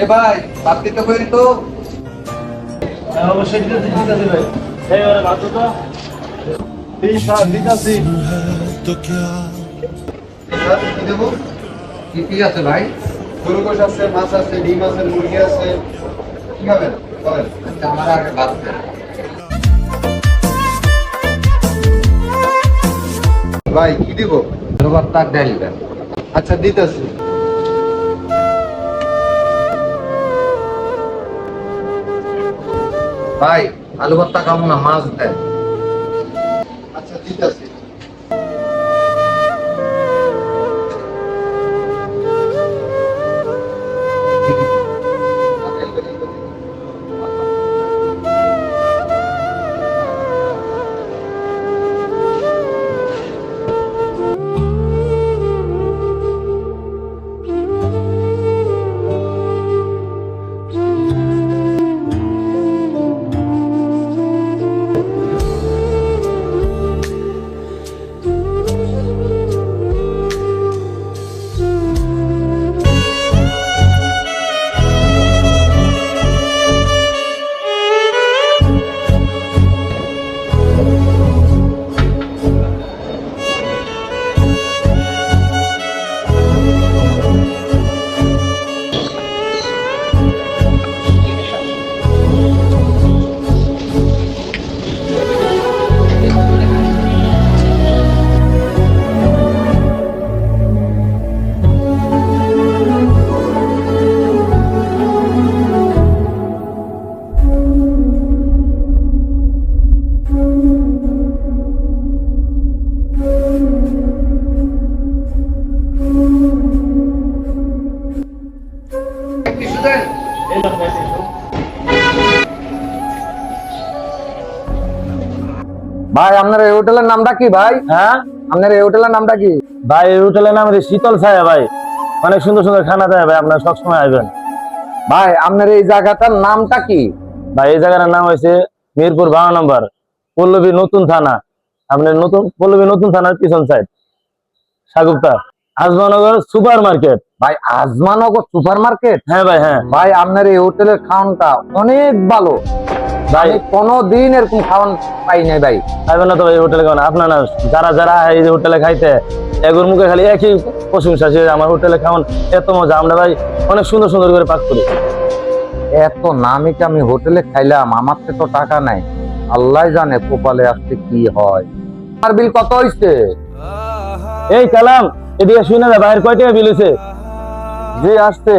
এ ভাই ভাত দিতে করি তো। অবশ্যই দিতেছি ভাই। এই ওরে ভাত তো দিতেছি। কি দেবো? কি কি আছে ভাই? গরু গোশ আছে, মাছ আছে, ডিম আছে, মুরগি আছে। কি খাবেন বলেন? আচ্ছা, আমার আগে ভাত দেন। ভাই কি দিব? আলু ভর্তা আর ডাল দেন। আচ্ছা দিতেছি। ভাই আলু ভর্তা খাবো না, মাছ দেন। আচ্ছা দিতেছি। কিছু দেন। ভাই আপনার এই হোটেলের নামটা কি ভাই? হ্যাঁ আপনার এই হোটেলের নামটা কি? ভাই, এই হোটেলের নাম হচ্ছে শীতল ছায়া ভাই। অনেক সুন্দর সুন্দর খানা দেয় ভাই, আপনারা সবসময় আসবেন। ভাই আপনার এই জায়গাটার নামটা কি? ভাই এই জায়গাটার নাম হয়েছে মিরপুর 12 নম্বর, পল্লবী নতুন থানা। আপনার পল্লবী নতুন থানার পিছন side, Shagufta Azmanagar super market. ভাই আজমানগর সুপার মার্কেট? হ্যাঁ ভাই, হ্যাঁ ভাই আপনার এই হোটেলের খাওয়ানটা অনেক ভালো ভাই। আমি কোনোদিন এরকম খাওয়ান পাই নাই ভাই। খাইবেন না তো ভাই হোটেলে? কেমন আপনার না, যারা যারা এই যে হোটেলে খাইতে এগুর মুখে খালি একই প্রশংসা, যে আমার হোটেলে খাওয়ান এত মজা। আমরা ভাই অনেক সুন্দর সুন্দর করে পাক করি। এত নামি কি আমি হোটেলে খাইলাম, আমার তো টাকা নাই। আল্লাহ জানে কপালে আজকে কি হয়। আমার বিল কত হইছে? এই কালাম, এদিকে শুনে না, বাইরের কয় টাকা বিল হয়েছে? জি আসছে,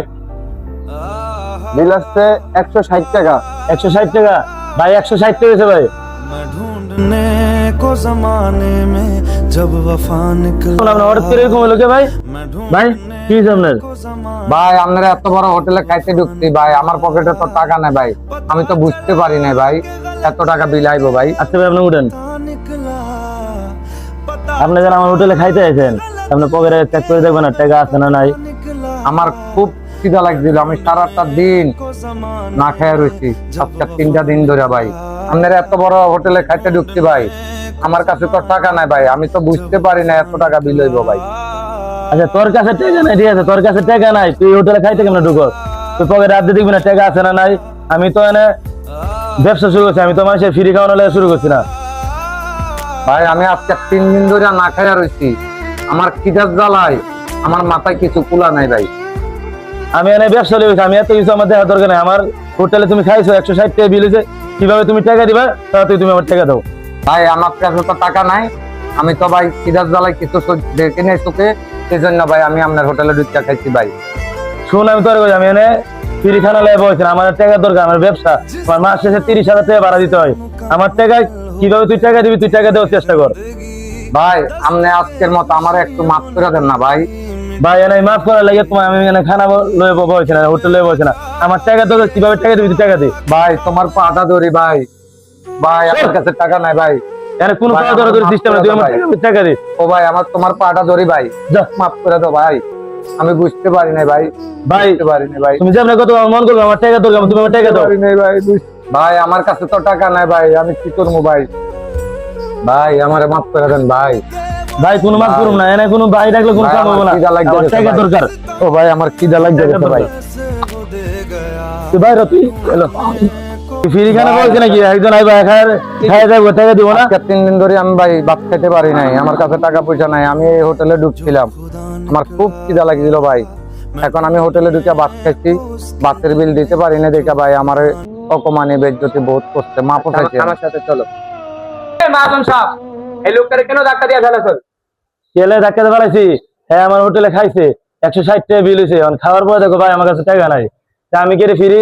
বিল আসছে 160 টাকা। 160 টাকা ভাই, 160 টাকা হয়েছে ভাই। मैं ढूंढने को जमाने में जब वफा निकला আপনার হঠাৎ করে এরকম হলো কে ভাই? मैं ভাই কি হয়েছে আপনার? को जमाने ভাই আপনারা এত বড় হোটেলে খাইতে ঢুকছি ভাই, আমার পকেটে তো টাকা নাই ভাই। আমি তো বুঝতে পারি নাই ভাই এত টাকা বিল আইবো ভাই। আচ্ছা ভাই, আপনি উঠেন। निकला पता আপনি যারা আমার হোটেলে খাইতে আছেন, আপনি পকেটে চেক করে দেখবেন না টাকা আছে না নাই। আমার খুব খিদা লাগছিল, আমি সারাটা দিন को जमाने না খেয়ে রয়েছি আজকে 3টা দিন ধরে ভাই। আপনারা এত বড় হোটেলে খাইতে ঢুকছি ভাই, আমার কাছে তো টাকা নাই ভাই। আমি তো বুঝতে পারি না এত টাকা বিল হইব ভাই। আচ্ছা তোর কাছে টাকা নাই, ঠিক আছে, তোর কাছে টাকা নাই, তুই হোটেলে খাইতে কেমন ঢুকো? তুই পকেটে হাত দিয়ে দেখবি না টাকা আছে না নাই। আমি তো এনে ব্যবসা শুরু করছি, আমি তো মানুষের ফ্রি খাওয়ানো লাগে শুরু করছি না ভাই আমি আজকে 3 দিন ধরে না খেয়ে রয়েছি, আমার খিদার জ্বালায় আমার মাথায় কিছু কুলা নাই ভাই। আমি এনে ব্যবসা লেগেছি, আমি এত কিছু আমার দেওয়ার দরকার নাই। আমার হোটেলে তুমি খাইছো, 160 টাকা বিল হয়েছে, কিভাবে তুমি টাকা দিবা? তাড়াতাড়ি তুমি আমার টাকা দাও। ভাই আমার কাছে তো টাকা নাই, আমি তো ভাই খিদার জ্বালায় কিছু দেখে নেই চোখে, সেই জন্য ভাই আমি আপনার হোটেলে ঢুকে খাইছি ভাই। শুন, আমি তোর আমি এনে ফ্রি খানা লেগে বলছি, আমার টাকা দরকার, আমার ব্যবসা, আমার মাস শেষে 30,000 টাকা ভাড়া দিতে হয়। আমার টাকা কিভাবে তুই টাকা দিবি? তুই টাকা দেওয়ার চেষ্টা কর ভাই আপনি আজকের মতো আমার একটু মাফ করে দেন না ভাই। ভাই। এনে মাফ করার লাগে তোমার আমি এনে খানা লয়ে বলছি না, হোটেল লয়ে বলছি না। আমার টাকা দরকার, কিভাবে টাকা দিবি? তুই টাকা দি ভাই তোমার পাটা ধরি ভাই, ভাই আমার কাছে টাকা নাই ভাই। এনে কোনো ভাই, খাওয়া দাওয়ার আমার সিস্টেম মাফ তুই করে আমার দাও টাকা দি। ও ভাই আমার তোমার পাটা ধরি ভাই, যা। মাফ করে দাও ভাই, আমি বুঝতে পারি নাই ভাই, ভাই বুঝতে পারি নাই ভাই, তুমি যেমন কত মন করবে, আমার টাকা দরকার, তুমি আমার টাকা বুঝতে দাও। পারি নাই ভাই। ভাই আমার কাছে তো টাকা নাই ভাই, আমি কি করবো ভাই? ভাই আমারে মাফ করে দেন ভাই। ভাই কোনো মাফ করুম না, এনে কোনো ভাই ডাকলে কোনো ভাই, কাম হবে আমার না। খিদা লাগছে আমার টাকা ভাই। দরকার। ও ভাই আমার খিদা লাগছে ভাই। से वो दे गए তুই বাইরে তুই এলো ফ্রি খানা বলছি নাকি একজন আইবা খাই যাবো টাকা দিব না আজকে 3 দিন ধরে আমি ভাই ভাত খেতে পারি নাই, আমার কাছে টাকা পয়সা নাই। আমি এই হোটেলে ঢুকছিলাম, আমার খুব খিদা লাগছিল ভাই। এখন আমি হোটেলে ঢুকে ভাত খাইছি, ভাতের বিল দিতে পারি না দেখে ভাই আমার অপমানে বেজ্জতি বহুত করছে। মা পোষাইছে আমার সাথে চলো। মাহাজন সাহেব, এই লোকটারে কেন ধাক্কা দিয়ে ফেলেছেন? ছেলে ধাক্কাতে পারাইছি, হ্যাঁ আমার হোটেলে খাইছে 160 টাকা বিল হয়েছে। খাওয়ার পরে দেখো ভাই আমার কাছে টাকা নাই, তা আমি কি ফ্রি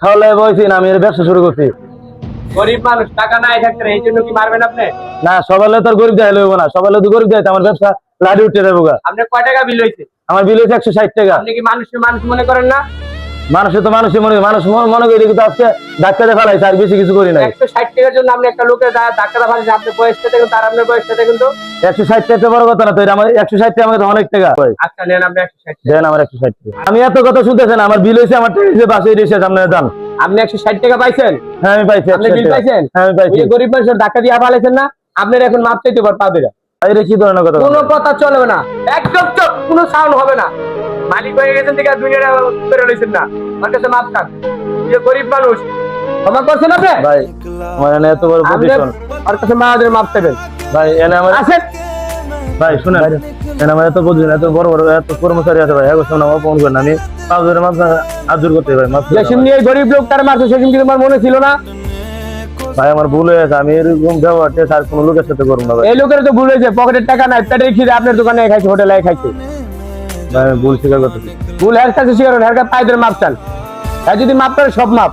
খাওয়ালে বলছি না, আমি এর ব্যবসা শুরু করছি। গরিব মানুষ, টাকা নাই থাকতে এই জন্য কি মারবেন আপনি? না সবাই তোর গরিব দেয় লইব না, সবাই তো গরিব দেয়, আমার ব্যবসা লাড়ি উঠে যাবো। আপনার কয় টাকা বিল হয়েছে? আমার বিল হয়েছে 160 টাকা। আপনি কি মানুষ মনে করেন না? মানুষে তো মানুষই মনে করি, কিন্তু আজকে ধাক্কাতে ফেলাইছে, আর বেশি কিছু করি নাই। 160 টাকার জন্য আপনি একটা লোকের ধাক্কা ফেলেছেন। আপনি বয়সটা দেখুন, তার আপনার বয়সটা দেখুন তো। 160 টাকা বড় কথা না তো, আমার 160 টাকা আমাকে তো অনেক টাকা। আচ্ছা নেন আপনি 160 টাকা। দেন আমার 160 টাকা। আমি এত কথা শুনতেছেন, আমার বিল হয়েছে, আমার টাকা বাসে এসে সামনে দাম। আপনি 160 টাকা পাইছেন? হ্যাঁ আমি পাইছি। আপনি বিল পাইছেন? হ্যাঁ আমি পাইছি। ওই যে গরিব মানুষের ধাক্কা দিয়ে ফেলেছেন না, আপনার এখন মাপ চাইতে পারবে না। আরে কি ধরনের কথা? কোনো কথা চলবে না, একদম চুপ, কোনো সাউন্ড হবে না। মালিক হয়ে গেছেন থেকে দুনিয়াটা করে রয়েছেন না, আমার কাছে মাপ চান। যে গরিব মানুষ, ক্ষমা করছেন আপনি ভাই আমার এনে এত বড় আপনি পজিশন আর কাছে মাদের মাপ চাইবেন। ভাই, এনে আমার আসেন ভাই শুনেন, এনে আমার এত পজিশন, এত বড় বড় এত কর্মচারী আছে ভাই, এখন শোনা ফোন করেন, আমি পাঁচ ধরে মাপ আদর করতে ভাই, মাপ যেসব নিয়ে গরিব লোক তার মারছে, সেসব কি তোমার মনে ছিল না? ভাই আমার ভুল হয়ে গেছে, আমি এরকম ব্যবহার টেস্ট আর কোনো লোকের সাথে করবো না ভাই। এই লোকের তো ভুল হয়েছে, পকেটের টাকা নাই, পেটের খিদে আপনার দোকানে খাইছে, হোটেলে খাইছে। ভাই আমি ভুল স্বীকার করতেছি। ভুল হের কাছে শিকার হের কাছে পায়ে ধরে মাপ চান। তাই যদি মাপ করে সব মাপ।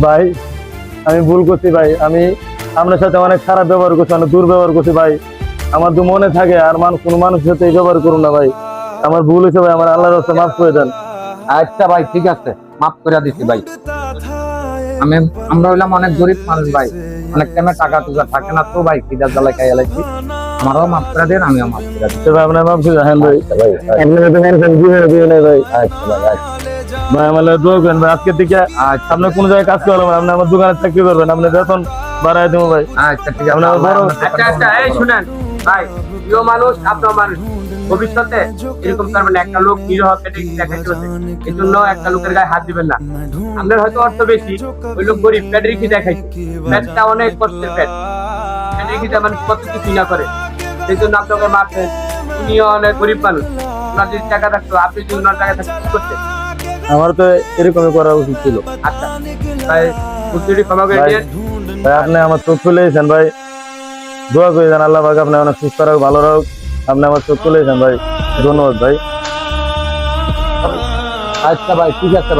ভাই আমি ভুল করছি ভাই, আমি আপনার সাথে অনেক খারাপ ব্যবহার করছি, অনেক দুর্ব্যবহার করছি ভাই। আমার তো মনে থাকে আর কোনো মানুষের সাথে এই ব্যবহার করুন না ভাই। আমার ভুল হয়েছে ভাই, আমার আল্লাহর রাস্তায় মাফ করে দেন। আচ্ছা ভাই ঠিক আছে, মাফ করে দিচ্ছি ভাই। আমরা হইলাম অনেক গরিব মানুষ ভাই, অনেক টাইমে টাকা টুকা থাকে না তো ভাই, খিদার জ্বালায় খাই এলাইছি। আমারও মাফ করে দেন, আমিও মাফ করে দিচ্ছি। তো ভাই আপনার মাফ করে দেন ভাই। আপনার তো মেনশন দিয়ে নেই ভাই। আচ্ছা ভাই, আচ্ছা ভাই আমার দোয়া করেন ভাই, আজকে থেকে আপনি কোনো জায়গায় কাজ করবেন না, আপনি আমার দোকানে চাকরি করবেন, আপনি বেতন বাড়াই দেবো ভাই। আচ্ছা ঠিক আছে। আপনার বড় আচ্ছা আচ্ছা, এই শুনেন ভাই, প্রিয় মানুষ, আপনার মানুষ, ভবিষ্যতে এরকম করবেন না। একটা লোক নিরহ পেটে দেখাইতে হচ্ছে, এই জন্য একটা লোকের গায়ে হাত দিবেন না। আপনার হয়তো অর্থ বেশি, ওই লোক গরিব, পেটের খিদে দেখাইছে, পেটটা অনেক কষ্টের পেট, পেটের খিদে মানুষ কত কিছু না করে, সেই জন্য আপনাকে মারছেন। উনিও অনেক গরিব মানুষ, ওনার যদি টাকা থাকতো, আপনি যদি ওনার টাকা থাকতো কি করতেন? আমার তো এরকমই করা উচিত ছিল। আচ্ছা ভাই, যদি ক্ষমা করে ভাই, দিয়েন। ভাই আপনি আমার চোখ খুলে দিয়েছেন ভাই, দোয়া করে দেন আল্লাহ পাক আপনি অনেক সুস্থ রাখ, ভালো রাখ, আপনি আমার চোখ খুলে দিয়েছেন ভাই, ধন্যবাদ ভাই। আচ্ছা ভাই ঠিক আছে।